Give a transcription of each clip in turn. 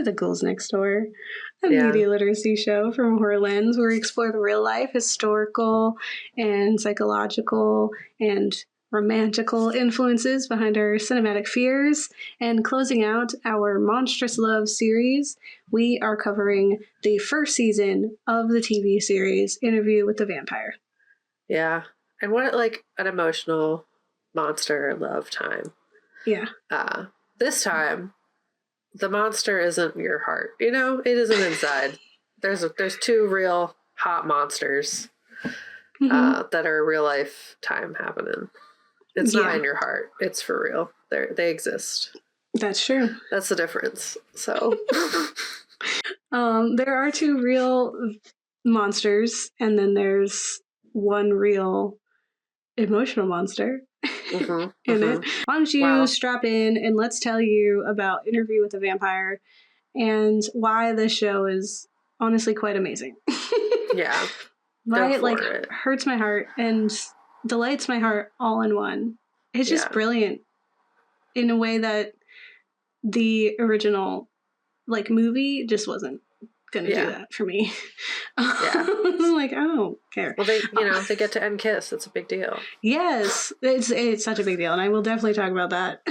to The Ghouls Next Door, a Yeah. media literacy show from Horror Lens where we explore the real life, historical, and psychological, and romantical influences behind our cinematic fears. And closing out our Monstrous Love series, we are covering the first season of the TV series Interview with the Vampire. Yeah. And what like an emotional monster love time. Yeah. This time, the monster isn't your heart. You know, it isn't inside. There's two real hot monsters that are real life time happening. It's not in your heart. It's for real. They exist. That's true. That's the difference. So there are two real monsters, and then there's one real emotional monster in it. Why don't you strap in and let's tell you about Interview with the Vampire and why this show is honestly quite amazing. Yeah. Why it hurts my heart and delights my heart all in one. It's just brilliant in a way that the original movie just wasn't gonna do that for me. I was like, I don't care. Well, they get to end kiss. It's a big deal. Yes, it's such a big deal, and I will definitely talk about that.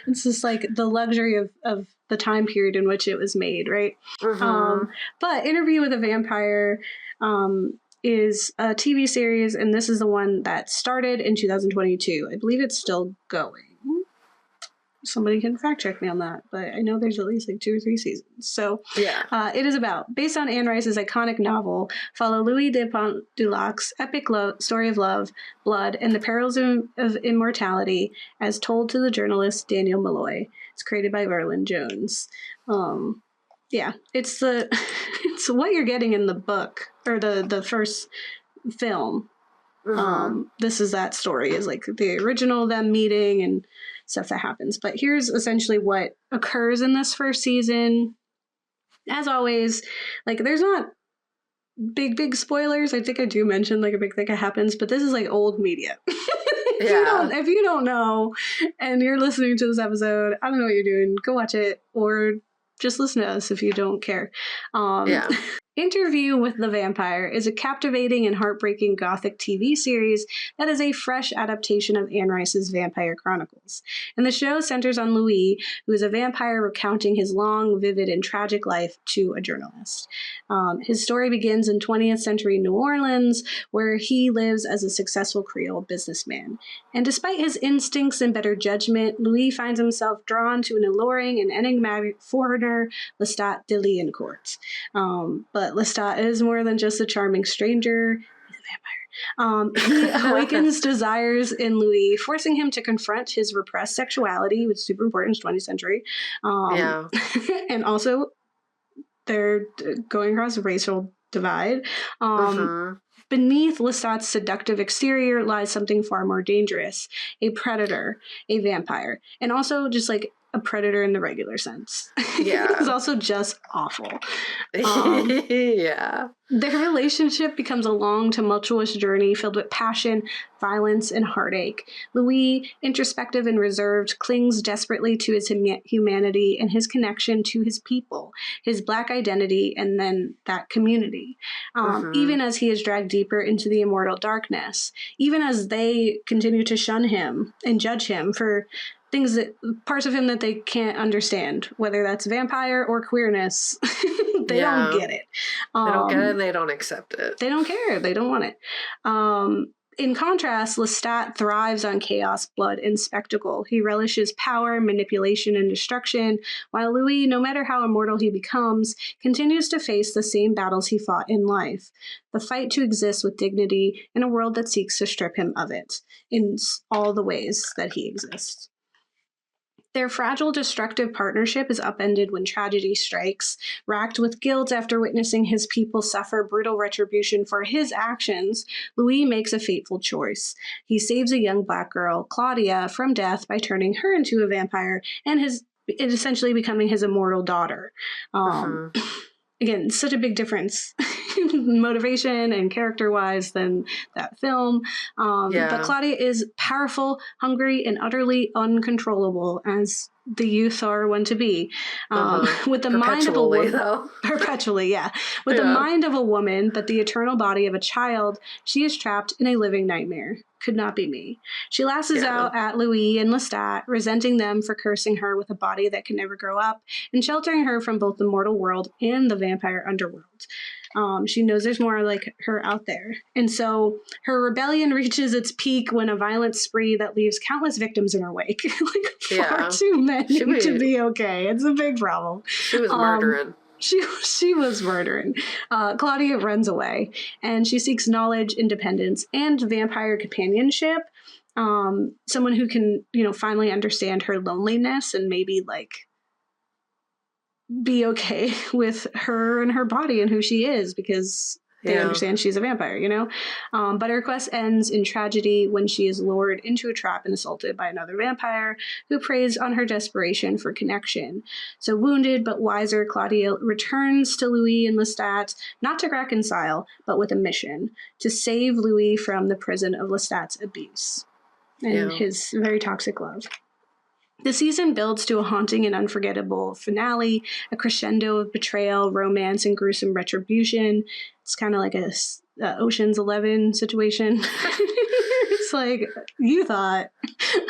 It's just like the luxury of the time period in which it was made, right? But Interview with a Vampire is a TV series, and this is the one that started in 2022. I believe it's still going. Somebody can fact check me on that, but I know there's at least 2 or 3 seasons. So it is based on Anne Rice's iconic novel, follow Louis de Ponteloc's epic story of love, blood, and the perils of immortality as told to the journalist Daniel Malloy. It's created by Verlin Jones. It's it's what you're getting in the book, or the first film. This is that story, is the original them meeting and stuff that happens. But here's essentially what occurs in this first season. As always, there's not big spoilers. I think I do mention a big thing that happens, but this is old media. If you don't know and you're listening to this episode, I don't know what you're doing. Go watch it, or just listen to us if you don't care. Interview with the Vampire is a captivating and heartbreaking Gothic TV series that is a fresh adaptation of Anne Rice's Vampire Chronicles. And the show centers on Louis, who is a vampire recounting his long, vivid, and tragic life to a journalist. His story begins in 20th century New Orleans, where he lives as a successful Creole businessman. And despite his instincts and better judgment, Louis finds himself drawn to an alluring and enigmatic foreigner, Lestat de Liancourt. But Lestat is more than just a charming stranger. He's a vampire. He awakens desires in Louis, forcing him to confront his repressed sexuality, which is super important in the 20th century. And also, they're going across a racial divide. Beneath Lestat's seductive exterior lies something far more dangerous: a predator, a vampire, and also just a predator in the regular sense. It's also just awful. Their relationship becomes a long, tumultuous journey filled with passion, violence, and heartache. Louis, introspective and reserved, clings desperately to his humanity and his connection to his people, his Black identity, and then that community. Even as he is dragged deeper into the immortal darkness, even as they continue to shun him and judge him for parts of him that they can't understand, whether that's vampire or queerness. They don't get it. They don't get it, and they don't accept it. They don't care. They don't want it. In contrast, Lestat thrives on chaos, blood, and spectacle. He relishes power, manipulation, and destruction, while Louis, no matter how immortal he becomes, continues to face the same battles he fought in life. The fight to exist with dignity in a world that seeks to strip him of it, in all the ways that he exists. Their fragile, destructive partnership is upended when tragedy strikes. Racked with guilt after witnessing his people suffer brutal retribution for his actions, Louis makes a fateful choice. He saves a young Black girl, Claudia, from death by turning her into a vampire and essentially becoming his immortal daughter. Again, such a big difference in motivation and character-wise than that film. But Claudia is powerful, hungry, and utterly uncontrollable, as the youth are one to be. With the mind of a woman, perpetually, yeah. With the mind of a woman, but the eternal body of a child, she is trapped in a living nightmare. Could not be me. She lashes out at Louis and Lestat, resenting them for cursing her with a body that can never grow up, and sheltering her from both the mortal world and the vampire underworld. She knows there's more like her out there. And so her rebellion reaches its peak when a violent spree that leaves countless victims in her wake. Like far too many to be okay. It's a big problem. She was murdering. She was murdering. Claudia runs away, and she seeks knowledge, independence, and vampire companionship. Someone who can, finally understand her loneliness and maybe like be okay with her and her body and who she is, because they understand she's a vampire, But her quest ends in tragedy when she is lured into a trap and assaulted by another vampire who preys on her desperation for connection. So wounded but wiser, Claudia returns to Louis and Lestat, not to reconcile, but with a mission to save Louis from the prison of Lestat's abuse and his very toxic love. The season builds to a haunting and unforgettable finale, a crescendo of betrayal, romance, and gruesome retribution. It's kind of like a Ocean's 11 situation. It's like, you thought,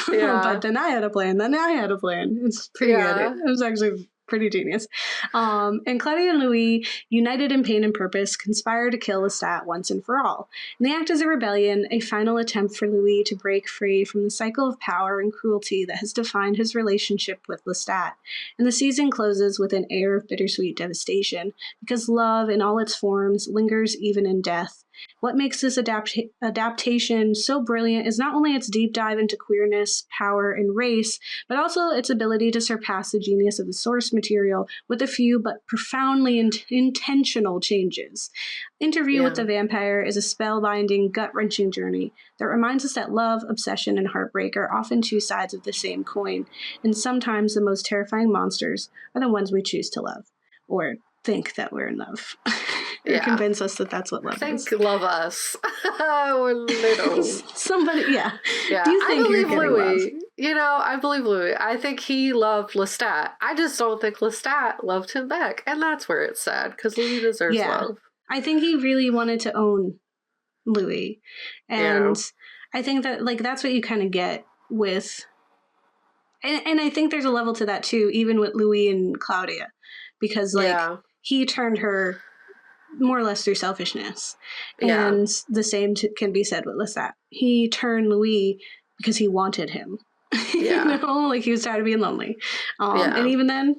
but then I had a plan. It's pretty good. It was actually pretty genius. And Claudia and Louis, united in pain and purpose, conspire to kill Lestat once and for all. And they act as a rebellion, a final attempt for Louis to break free from the cycle of power and cruelty that has defined his relationship with Lestat. And the season closes with an air of bittersweet devastation, because love in all its forms lingers even in death. What makes this adaptation so brilliant is not only its deep dive into queerness, power, and race, but also its ability to surpass the genius of the source material with a few but profoundly intentional changes. Interview with the Vampire is a spellbinding, gut-wrenching journey that reminds us that love, obsession, and heartbreak are often two sides of the same coin, and sometimes the most terrifying monsters are the ones we choose to love, or think that we're in love. Or convince us that that's what love is. Love us. We're little. Somebody, Do you think I believe Louis. I believe Louis. I think he loved Lestat. I just don't think Lestat loved him back. And that's where it's sad, because Louis deserves love. I think he really wanted to own Louis. And I think that, that's what you kind of get with... And I think there's a level to that, too, even with Louis and Claudia. Because, he turned her... more or less through selfishness. And the same can be said with Lestat. He turned Louis because he wanted him. He was tired of being lonely. And even then,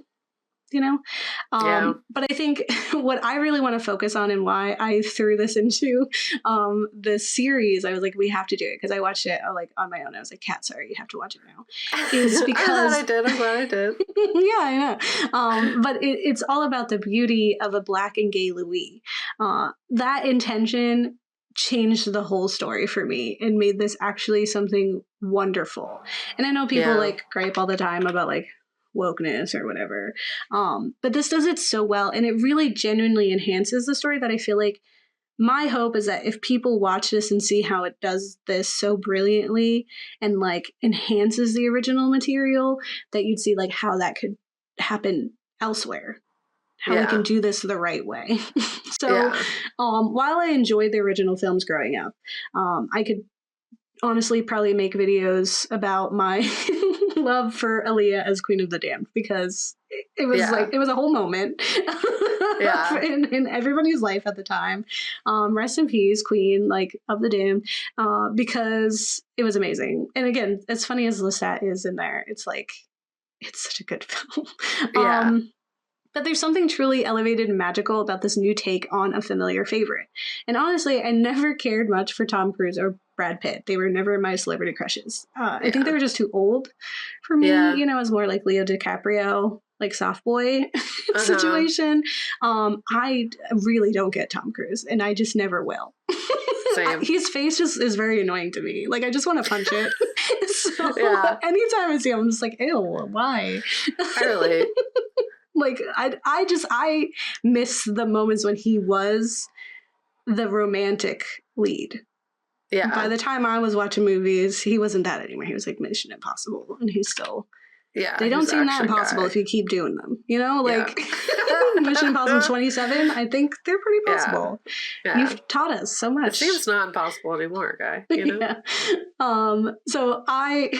But I think what I really want to focus on, and why I threw this into the series, I was like, we have to do it, because I watched it on my own. I was like, Kat, sorry, you have to watch it now. Is because I'm glad I did. Yeah, I know. But it's all about the beauty of a Black and gay Louis. That intention changed the whole story for me and made this actually something wonderful. And I know people gripe all the time about wokeness or whatever. But this does it so well, and it really genuinely enhances the story, that I feel like my hope is that if people watch this and see how it does this so brilliantly and enhances the original material, that you'd see how that could happen elsewhere. How we can do this the right way. So while I enjoyed the original films growing up, I could honestly probably make videos about my love for Aaliyah as Queen of the Damned, because it was it was a whole moment in everybody's life at the time. Rest in peace, Queen of the Damned, because it was amazing. And again, as funny as Lestat is in there, it's such a good film. But there's something truly elevated and magical about this new take on a familiar favorite. And honestly, I never cared much for Tom Cruise or Brad Pitt. They were never my celebrity crushes. I think they were just too old for me. I was more like Leo DiCaprio, soft boy situation. I really don't get Tom Cruise, and I just never will. Same. His face just is very annoying to me. I just want to punch it. So anytime I see him, I'm just like, ew, why? I relate. I miss the moments when he was the romantic lead. Yeah. By the time I was watching movies, he wasn't that anymore. He was Mission Impossible, and he's still Yeah. They don't he's seem that action impossible guy. if you keep doing them. You know, like Yeah. Mission Impossible 27, I think they're pretty possible. Yeah. You've taught us so much. It seems not impossible anymore, guy. You know? Yeah. So I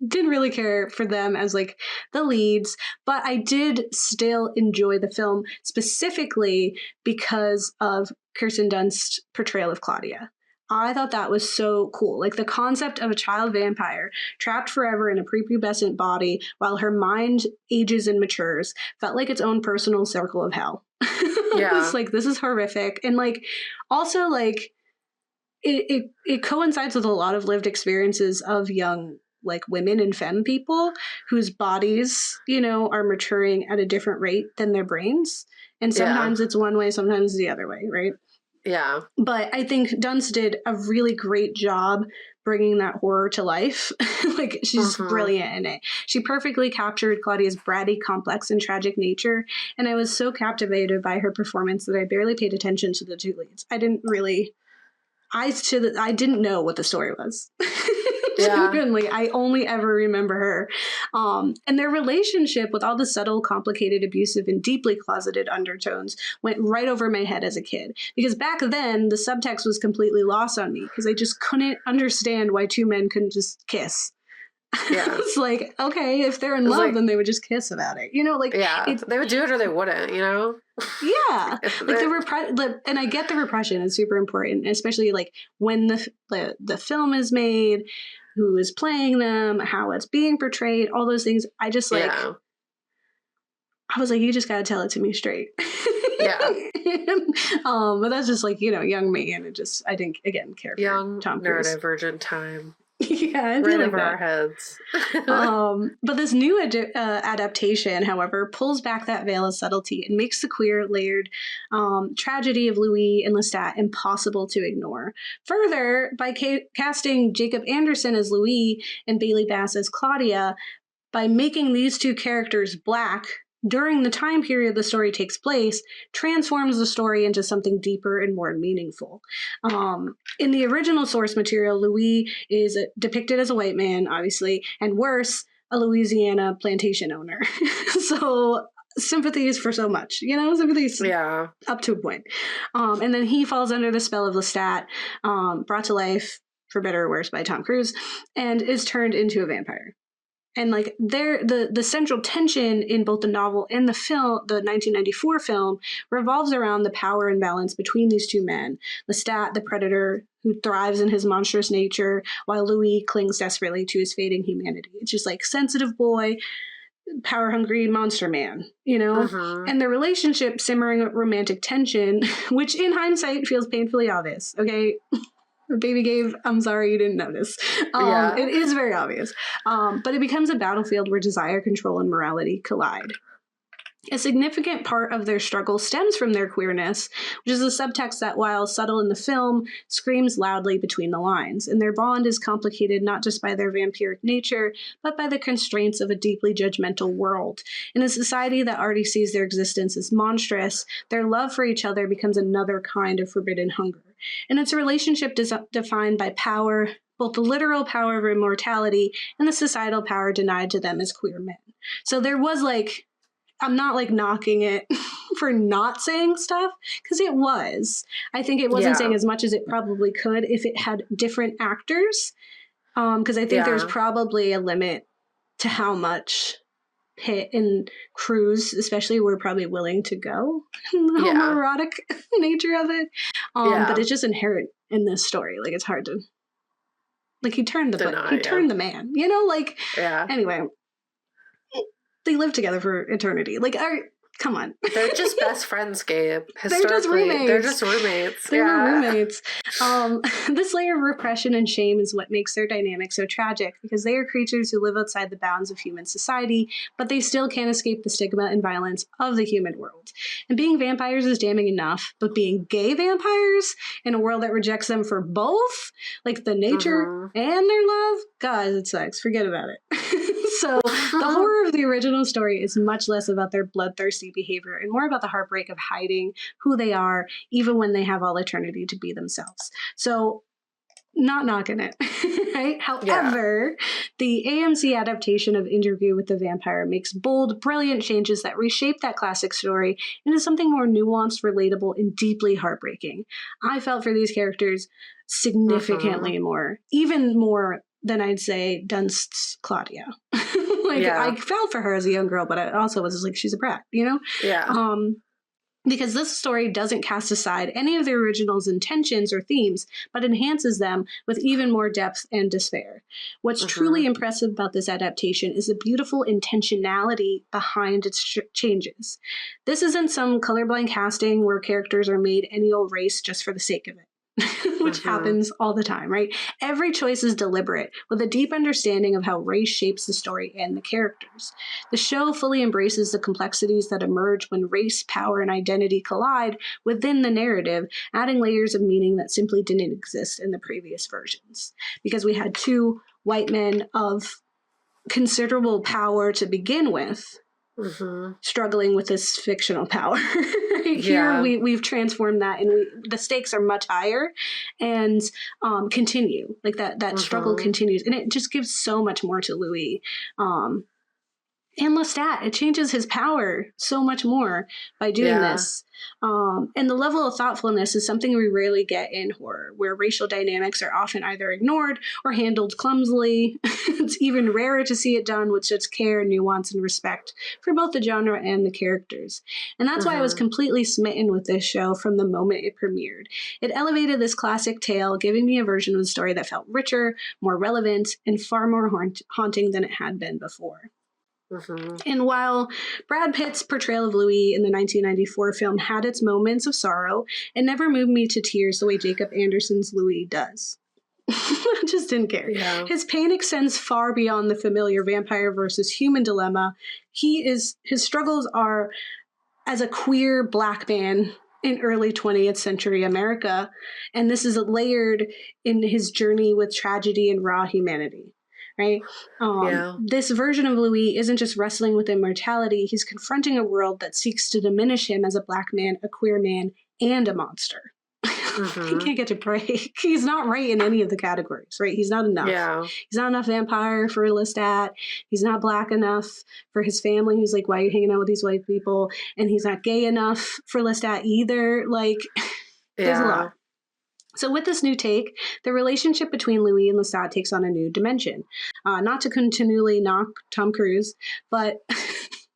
didn't really care for them as like the leads, but I did still enjoy the film specifically because of Kirsten Dunst's portrayal of Claudia. I thought that was so cool. Like the concept of a child vampire trapped forever in a prepubescent body while her mind ages and matures felt like its own personal circle of hell. Yeah. It's like, this is horrific. And like, also like, it coincides with a lot of lived experiences of young like women and femme people whose bodies, you know, are maturing at a different rate than their brains. And sometimes it's one way, sometimes the other way, right? Yeah. But I think Dunst did a really great job bringing that horror to life. Like, she's brilliant in it. She perfectly captured Claudia's bratty, complex, and tragic nature, and I was so captivated by her performance that I barely paid attention to the two leads. I didn't know what the story was. Genuinely, I only ever remember her. And their relationship with all the subtle, complicated, abusive, and deeply closeted undertones went right over my head as a kid. Because back then, the subtext was completely lost on me because I just couldn't understand why two men couldn't just kiss. Yeah. It's like, okay, if they're in love, like, then they would just kiss about it. You know, like... Yeah, they would do it or they wouldn't, you know? Yeah. Like and I get the repression is super important, especially like when the film is made, who is playing them, how it's being portrayed, all those things. I just like... Yeah. I was like, you just gotta tell it to me straight. Yeah. But that's just like, you know, young me, and I didn't, again, care for young Tom Cruise. neurodivergent time. Yeah, I right feel like over that. Our heads. But this new adaptation, however, pulls back that veil of subtlety and makes the queer layered tragedy of Louis and Lestat impossible to ignore. Further, by casting Jacob Anderson as Louis and Bailey Bass as Claudia, by making these two characters Black during the time period the story takes place, transforms the story into something deeper and more meaningful. In the original source material, Louis is depicted as a white man, obviously, and worse, a Louisiana plantation owner. So sympathies for so much, you know, sympathies up to a point. And then he falls under the spell of Lestat, brought to life, for better or worse, by Tom Cruise, and is turned into a vampire. And like the central tension in both the novel and the film, the 1994 film, revolves around the power imbalance between these two men. Lestat, the predator who thrives in his monstrous nature, while Louis clings desperately to his fading humanity. It's just like sensitive boy, power-hungry monster man, you know? And the relationship simmering romantic tension, which in hindsight feels painfully obvious, okay? Baby Gabe, I'm sorry you didn't notice. It is very obvious. But it becomes a battlefield where desire, control, and morality collide. A significant part of their struggle stems from their queerness, which is a subtext that, while subtle in the film, screams loudly between the lines. And their bond is complicated not just by their vampiric nature, but by the constraints of a deeply judgmental world. In a society that already sees their existence as monstrous, their love for each other becomes another kind of forbidden hunger. And it's a relationship defined by power, both the literal power of immortality and the societal power denied to them as queer men. So there was like... I'm not like knocking it for not saying stuff, because it was. I think it wasn't saying as much as it probably could if it had different actors, because I think there's probably a limit to how much Pitt and Cruise, especially, were probably willing to go in the homoerotic nature of it. But it's just inherent in this story. Like, it's hard to... Like, he turned the man, you know? Like, anyway... They live together for eternity. Like, come on. They're just best friends, Gabe. They're just roommates. They're just roommates. They were roommates. This layer of repression and shame is what makes their dynamic so tragic, because they are creatures who live outside the bounds of human society, but they still can't escape the stigma and violence of the human world. And being vampires is damning enough, but being gay vampires in a world that rejects them for both, like the nature and their love, guys, it sucks. Forget about it. So the horror of the original story is much less about their bloodthirsty behavior and more about the heartbreak of hiding who they are, even when they have all eternity to be themselves. So not knocking it. Right? However, the AMC adaptation of Interview with the Vampire makes bold, brilliant changes that reshape that classic story into something more nuanced, relatable, and deeply heartbreaking. I felt for these characters significantly more, even more than I'd say Dunst's Claudia. I felt for her as a young girl, but I also was like, she's a brat, you know? Yeah. Because this story doesn't cast aside any of the original's intentions or themes, but enhances them with even more depth and despair. What's truly impressive about this adaptation is the beautiful intentionality behind its changes. This isn't some colorblind casting where characters are made any old race just for the sake of it. Which happens all the time, right? Every choice is deliberate, with a deep understanding of how race shapes the story and the characters. The show fully embraces the complexities that emerge when race, power, and identity collide within the narrative, adding layers of meaning that simply didn't exist in the previous versions. Because we had two white men of considerable power to begin with, struggling with this fictional power. Here we've transformed that, and the stakes are much higher, and continue like that struggle continues, and it just gives so much more to Louis. And Lestat, it changes his power so much more by doing this. And the level of thoughtfulness is something we rarely get in horror, where racial dynamics are often either ignored or handled clumsily. It's even rarer to see it done with such care, nuance, and respect for both the genre and the characters. And that's why I was completely smitten with this show from the moment it premiered. It elevated this classic tale, giving me a version of the story that felt richer, more relevant, and far more haunting than it had been before. And while Brad Pitt's portrayal of Louis in the 1994 film had its moments of sorrow, it never moved me to tears the way Jacob Anderson's Louis does. I just didn't care. His pain extends far beyond the familiar vampire versus human dilemma. His struggles are as a queer Black man in early 20th century America, and this is layered in his journey with tragedy and raw humanity. Right? This version of Louis isn't just wrestling with immortality. He's confronting a world that seeks to diminish him as a Black man, a queer man, and a monster. He can't get a break. He's not right in any of the categories, right? He's not enough. He's not enough vampire for Lestat. He's not Black enough for his family, who's like, why are you hanging out with these white people? And he's not gay enough for Lestat either. Like, there's a lot. So with this new take, the relationship between Louis and Lestat takes on a new dimension. Not to continually knock Tom Cruise, but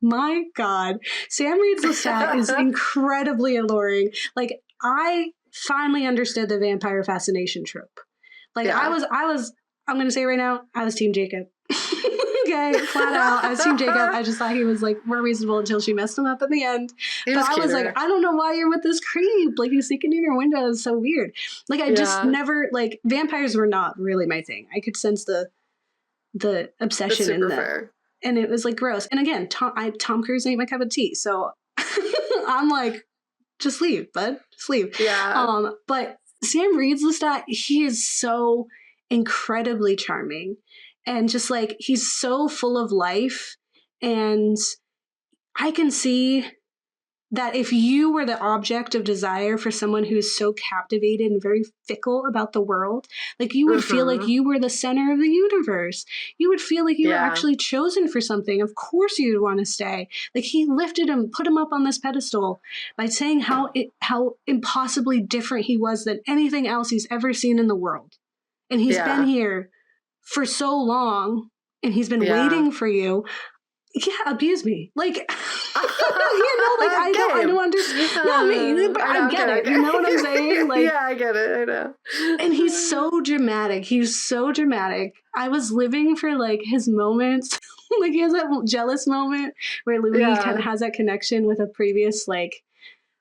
my God, Sam Reid's Lestat is incredibly alluring. Like, I finally understood the vampire fascination trope. Like, I was, I'm going to say right now, I was Team Jacob. Okay, flat out. I was Team Jacob. I just thought he was like more reasonable until she messed him up at the end. But I was like, I don't know why you're with this creep. Like, he's sneaking in your window. It's so weird. Like, I just never, like, vampires were not really my thing. I could sense the obsession in that. Fair. And it was like gross. And again, Tom Cruise ain't my cup of tea. So I'm like, just leave, bud. Just leave. Yeah. But Sam Reid's Lestat, he is so incredibly charming. And just like, he's so full of life. And I can see that if you were the object of desire for someone who is so captivated and very fickle about the world, like, you would feel like you were the center of the universe. You would feel like you were actually chosen for something. Of course you'd want to stay. Like, he lifted him, put him up on this pedestal by saying how impossibly different he was than anything else he's ever seen in the world. And he's been here for so long, and he's been waiting for you. Yeah, abuse me. Like, like, I don't understand. Not me, but I get it. You know what I'm saying? Like, yeah, I get it. I know. And he's so dramatic. I was living for, like, his moments. Like, he has that jealous moment where Louis kind of has that connection with a previous, like,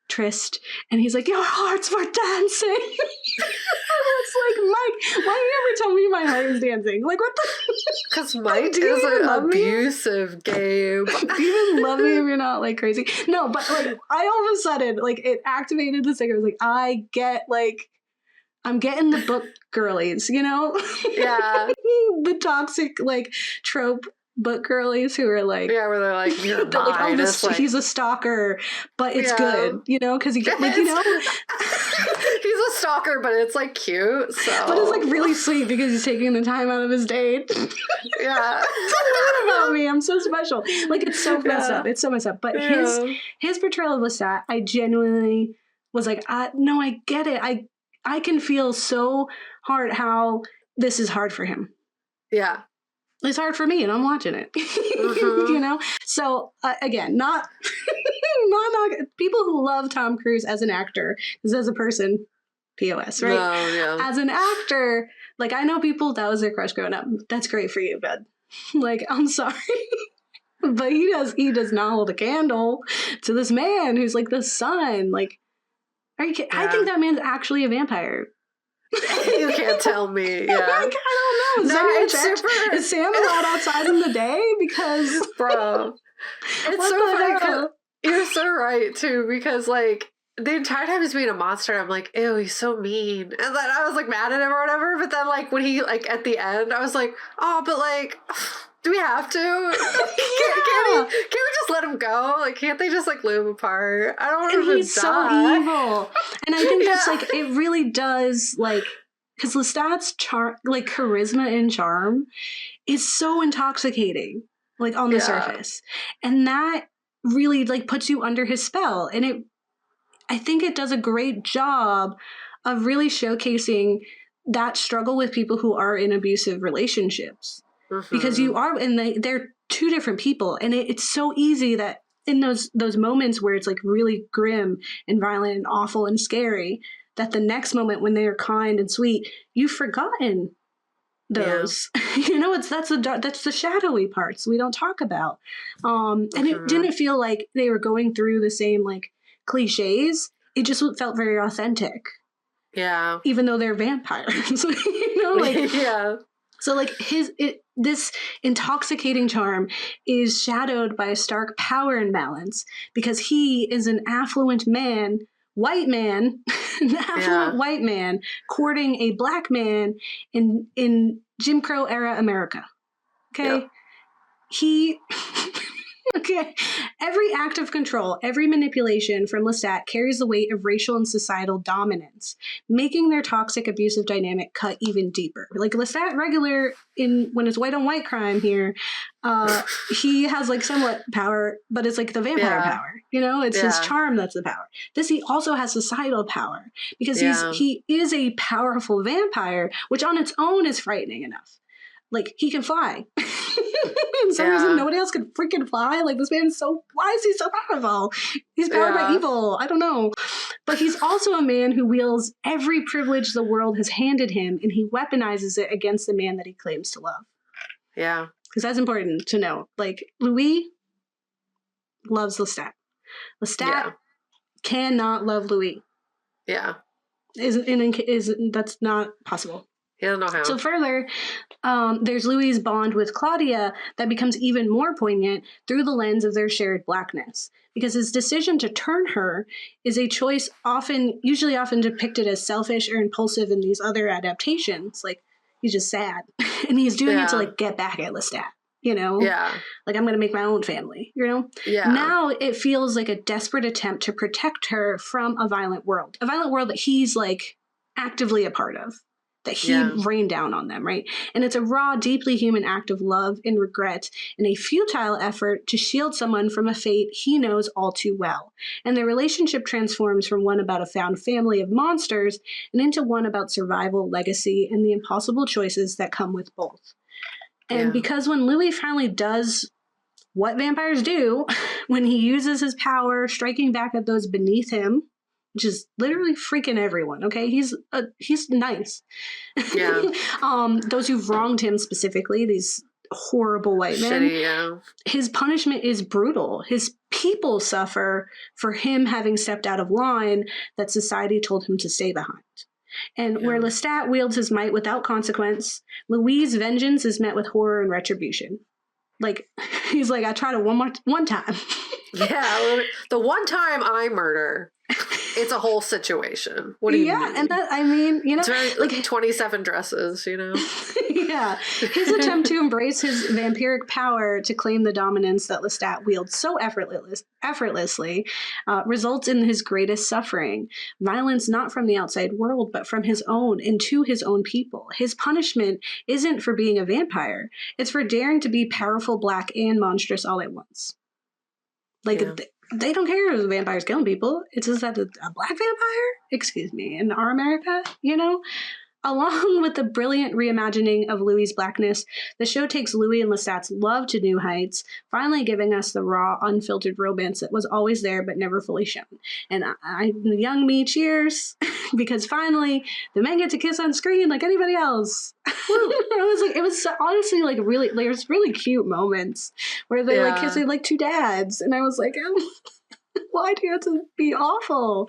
tryst, and he's like, your hearts were dancing. It's like, Mike, why do you ever tell me my heart is dancing? Like, what the? Because Mike is an abusive game. Do you even love me if you're not, like, crazy? No, but, like, I all of a sudden, like, it activated this thing. I was like, I get, like, I'm getting the book girlies, you know? Yeah. The toxic, like, trope book girlies who are like, where they're like, you're they're like, oh, he's a stalker, but it's good, you know, because he, like, you know, He's a stalker, but it's like cute. So, but it's like really sweet because he's taking the time out of his day. Yeah. What about me? I'm so special. Like, it's so messed up. It's so messed up. But his portrayal of Lestat, I genuinely was like, no, I get it. I can feel so hard how this is hard for him. Yeah. It's hard for me, and I'm watching it. Mm-hmm. You know? So, again, not people who love Tom Cruise as an actor, because as a person, POS, right? No, yeah. As an actor, like, I know people, that was their crush growing up. That's great for you, bud. Like, I'm sorry. But he does not hold a candle to this man who's like the sun. Like, are you kidding? I think that man's actually a vampire. You can't tell me. Yeah. Like, I don't know. No, it's super. Is Sam allowed outside in the day? Because, bro, it's so funny. You're so right too. Because like the entire time he's being a monster, I'm like, ew, he's so mean. And then I was like mad at him or whatever. But then like when he like at the end, I was like, oh, but like, do we have to? Can't we just let him go? Like, can't they just like live apart? I don't want him to die. He's so evil. And I think that's like, it really does, like, because Lestat's like charisma and charm is so intoxicating, like on the surface. And that really like puts you under his spell. And I think it does a great job of really showcasing that struggle with people who are in abusive relationships. Because you are, and they're two different people, and it's so easy that in those moments where it's like really grim and violent and awful and scary, that the next moment when they are kind and sweet, you've forgotten those. Yeah. You know, that's the shadowy parts we don't talk about. And it didn't feel like they were going through the same like cliches. It just felt very authentic. Yeah. Even though they're vampires, you know, like yeah. So like this intoxicating charm is shadowed by a stark power imbalance because he is an affluent man, white man, white man courting a black man in Jim Crow era America. Okay. Yep. Okay. Every act of control, every manipulation from Lestat carries the weight of racial and societal dominance, making their toxic, abusive dynamic cut even deeper. Like Lestat regular when it's white on white crime here, he has like somewhat power, but it's like the vampire power. You know, it's his charm that's the power. He also has societal power because he is a powerful vampire, which on its own is frightening enough. Like, he can fly. For some reason, nobody else can freaking fly. Like, this man's why is he so powerful? He's powered by evil. I don't know. But he's also a man who wields every privilege the world has handed him, and he weaponizes it against the man that he claims to love. Yeah. Because that's important to know. Like, Louis loves Lestat. Lestat cannot love Louis. Yeah. That's not possible. He doesn't know how. So further, there's Louis' bond with Claudia that becomes even more poignant through the lens of their shared blackness. Because his decision to turn her is a choice usually often depicted as selfish or impulsive in these other adaptations. Like, he's just sad. And he's doing it to, like, get back at Lestat. You know? Yeah. Like, I'm going to make my own family, you know? Yeah. Now it feels like a desperate attempt to protect her from a violent world. A violent world that he's, like, actively a part of. That he rained down on them, right? And it's a raw, deeply human act of love and regret and a futile effort to shield someone from a fate he knows all too well. And the relationship transforms from one about a found family of monsters and into one about survival, legacy, and the impossible choices that come with both. And because when Louis finally does what vampires do, when he uses his power, striking back at those beneath him, which is literally freaking everyone, okay? He's nice. Yeah. Those who've wronged him specifically, these horrible white men. Shitty, his punishment is brutal. His people suffer for him having stepped out of line that society told him to stay behind. And where Lestat wields his might without consequence, Louis' vengeance is met with horror and retribution. Like, he's like, I tried it one time. Yeah, the one time I murder. It's a whole situation. What do you mean? And that, I mean, you know, it's very, like 27 dresses, you know? Yeah. His attempt to embrace his vampiric power to claim the dominance that Lestat wields so effortlessly results in his greatest suffering. Violence not from the outside world, but from his own and to his own people. His punishment isn't for being a vampire. It's for daring to be powerful, black, and monstrous all at once. Like, they don't care if the vampire's killing people. It's just that a black vampire? Excuse me. In our America, you know? Along with the brilliant reimagining of Louis's blackness, the show takes Louis and Lestat's love to new heights, finally giving us the raw, unfiltered romance that was always there but never fully shown. And young me cheers, because finally the men get to kiss on screen like anybody else. It was honestly like really, there's really cute moments where they're like kissing like two dads, and I was like, oh, why do you have to be awful?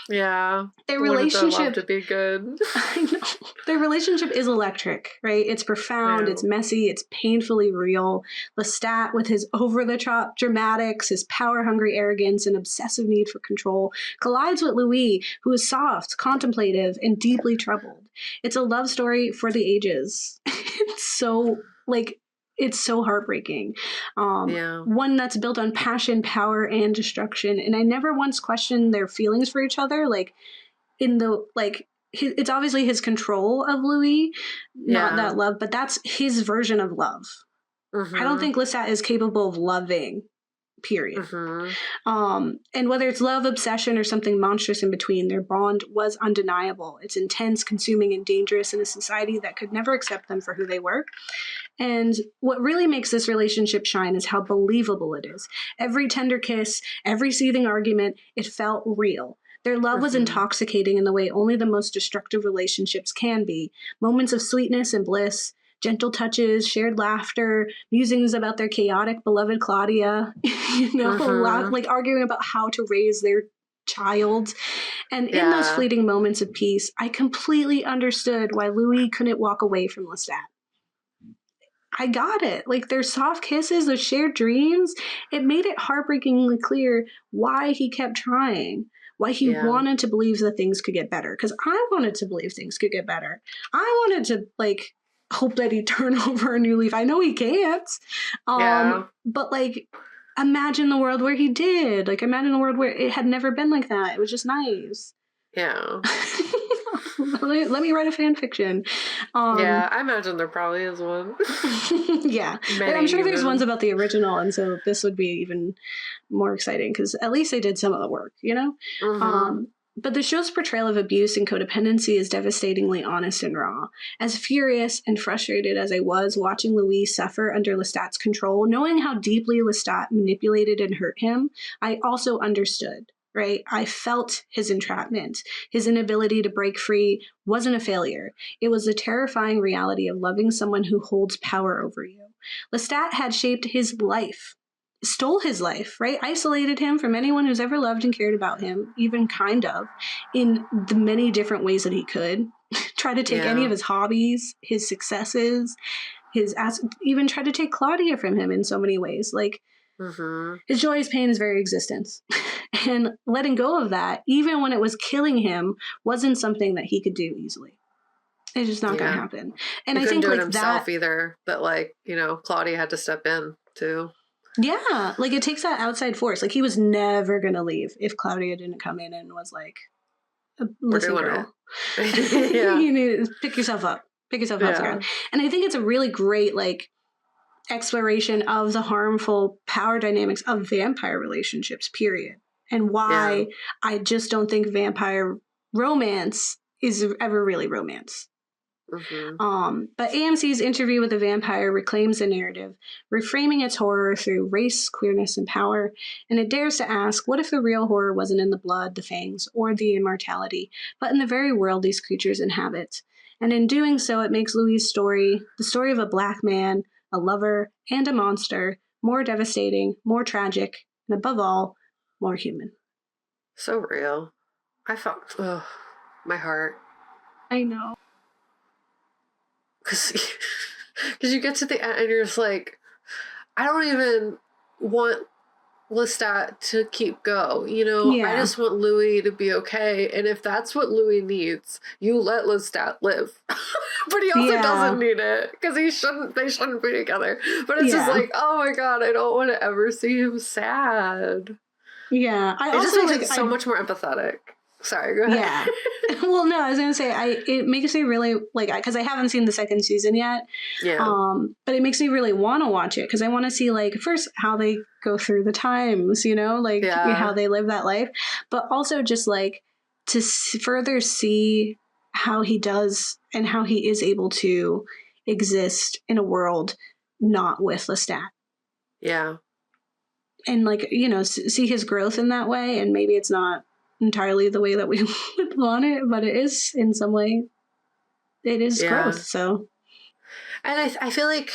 Yeah. Their relationship to be good. I know. Their relationship is electric, right? It's profound, it's messy, it's painfully real. Lestat, with his over-the-top dramatics, his power-hungry arrogance, and obsessive need for control, collides with Louis, who is soft, contemplative, and deeply troubled. It's a love story for the ages. It's so heartbreaking. One that's built on passion, power, and destruction. And I never once questioned their feelings for each other. It's obviously his control of Louis, not that love, but that's his version of love. Mm-hmm. I don't think Lestat is capable of loving, period. Mm-hmm. And whether it's love, obsession, or something monstrous in between, their bond was undeniable. It's intense, consuming, and dangerous in a society that could never accept them for who they were. And what really makes this relationship shine is how believable it is. Every tender kiss, every seething argument, it felt real. Their love was intoxicating in the way only the most destructive relationships can be. Moments of sweetness and bliss, gentle touches, shared laughter, musings about their chaotic beloved Claudia, like arguing about how to raise their child. And in those fleeting moments of peace, I completely understood why Louis couldn't walk away from Lestat. I got it. Like, their soft kisses, those shared dreams, it made it heartbreakingly clear why he kept trying, why he wanted to believe that things could get better. Because I wanted to believe things could get better. I wanted to, hope that he'd turn over a new leaf. I know he can't. But, imagine the world where he did. Imagine the world where it had never been like that. It was just nice. Yeah. Let me write a fan fiction. I imagine there probably is one. Yeah. I'm sure there's ones about the original, and so this would be even more exciting because at least they did some of the work, you know? Mm-hmm. But the show's portrayal of abuse and codependency is devastatingly honest and raw. As furious and frustrated as I was watching Louis suffer under Lestat's control, knowing how deeply Lestat manipulated and hurt him, I also understood. Right? I felt his entrapment. His inability to break free wasn't a failure. It was the terrifying reality of loving someone who holds power over you. Lestat had shaped his life, stole his life, right? Isolated him from anyone who's ever loved and cared about him, even kind of, in the many different ways that he could. Tried to take any of his hobbies, his successes, even tried to take Claudia from him in so many ways. His joy, his pain, his very existence. And letting go of that, even when it was killing him, wasn't something that he could do easily. It's just not going to happen. And he I think do it himself either. But Claudia had to step in too. Yeah, it takes that outside force. He was never going to leave if Claudia didn't come in and was like, "Listen, girl, you need to pick yourself up, again." And I think it's a really great exploration of the harmful power dynamics of vampire relationships, period. And why I just don't think vampire romance is ever really romance. Mm-hmm. But AMC's Interview with a Vampire reclaims the narrative, reframing its horror through race, queerness, and power, and it dares to ask, what if the real horror wasn't in the blood, the fangs, or the immortality, but in the very world these creatures inhabit? And in doing so, it makes Louis' story, the story of a black man, a lover, and a monster, more devastating, more tragic, and above all, more human. So real. I felt, my heart. I know. Because you get to the end and you're just like, I don't even want Lestat to keep go. You know, I just want Louis to be okay. And if that's what Louis needs, you let Lestat live. But he also doesn't need it because they shouldn't be together. But it's just like, oh my God, I don't want to ever see him sad. Yeah. It also just makes it so much more empathetic. Sorry, go ahead. Yeah. Well, no, I was gonna say it makes me really like, because I haven't seen the second season yet. Yeah. But it makes me really want to watch it because I want to see like first how they go through the times, you know, like how they live that life, but also just like to further see how he does and how he is able to exist in a world not with Lestat. Yeah. And like, you know, see his growth in that way, and maybe it's not entirely the way that we would want it, but it is in some way. It is growth. So, and I feel like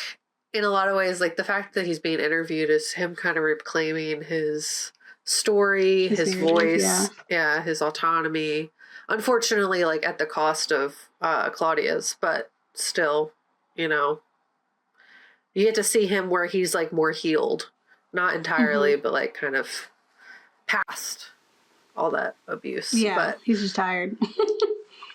in a lot of ways, like the fact that he's being interviewed is him kind of reclaiming his story, his voice, his autonomy. Unfortunately, like at the cost of Claudia's, but still, you know, you get to see him where he's like more healed, not entirely, but like kind of past all that abuse. Yeah, but he's just tired.